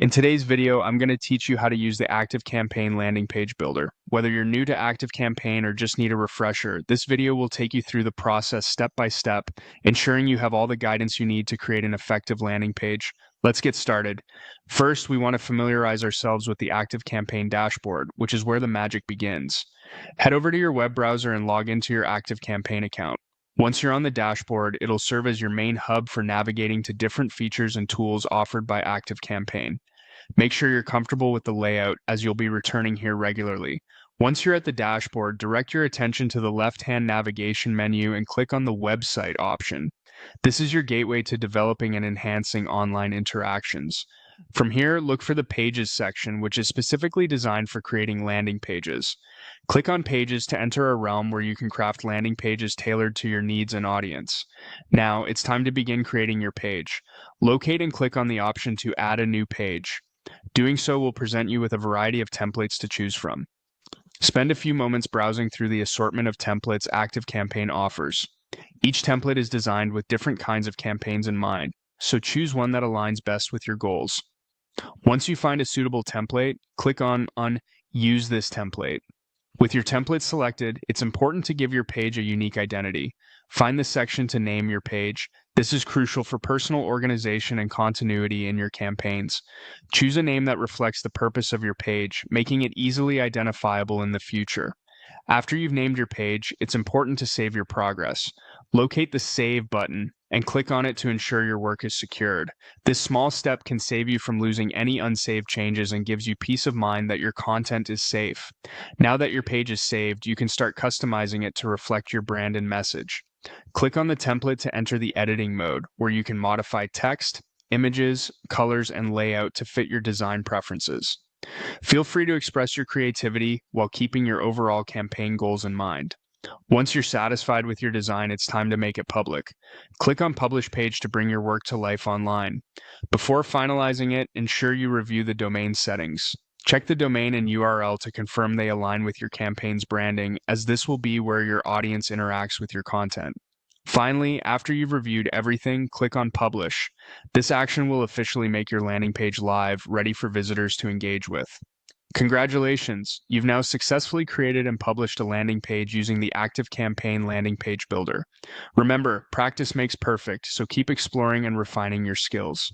In today's video, I'm going to teach you how to use the ActiveCampaign landing page builder. Whether you're new to ActiveCampaign or just need a refresher, this video will take you through the process step by step, ensuring you have all the guidance you need to create an effective landing page. Let's get started. First, we want to familiarize ourselves with the ActiveCampaign dashboard, which is where the magic begins. Head over to your web browser and log into your ActiveCampaign account. Once you're on the dashboard, it'll serve as your main hub for navigating to different features and tools offered by ActiveCampaign. Make sure you're comfortable with the layout, as you'll be returning here regularly. Once you're at the dashboard, direct your attention to the left-hand navigation menu and click on the website option. This is your gateway to developing and enhancing online interactions. From here, look for the Pages section, which is specifically designed for creating landing pages. Click on Pages to enter a realm where you can craft landing pages tailored to your needs and audience. Now, it's time to begin creating your page. Locate and click on the option to add a new page. Doing so will present you with a variety of templates to choose from. Spend a few moments browsing through the assortment of templates ActiveCampaign offers. Each template is designed with different kinds of campaigns in mind, so choose one that aligns best with your goals. Once you find a suitable template, click on Use this template. With your template selected, it's important to give your page a unique identity. Find the section to name your page. This is crucial for personal organization and continuity in your campaigns. Choose a name that reflects the purpose of your page, making it easily identifiable in the future. After you've named your page, it's important to save your progress. Locate the Save button and click on it to ensure your work is secured. This small step can save you from losing any unsaved changes and gives you peace of mind that your content is safe. Now that your page is saved, you can start customizing it to reflect your brand and message. Click on the template to enter the editing mode, where you can modify text, images, colors, and layout to fit your design preferences. Feel free to express your creativity while keeping your overall campaign goals in mind. Once you're satisfied with your design, it's time to make it public. Click on Publish Page to bring your work to life online. Before finalizing it, ensure you review the domain settings. Check the domain and URL to confirm they align with your campaign's branding, as this will be where your audience interacts with your content. Finally, after you've reviewed everything, click on Publish. This action will officially make your landing page live, ready for visitors to engage with. Congratulations! You've now successfully created and published a landing page using the ActiveCampaign landing page builder. Remember, practice makes perfect, so keep exploring and refining your skills.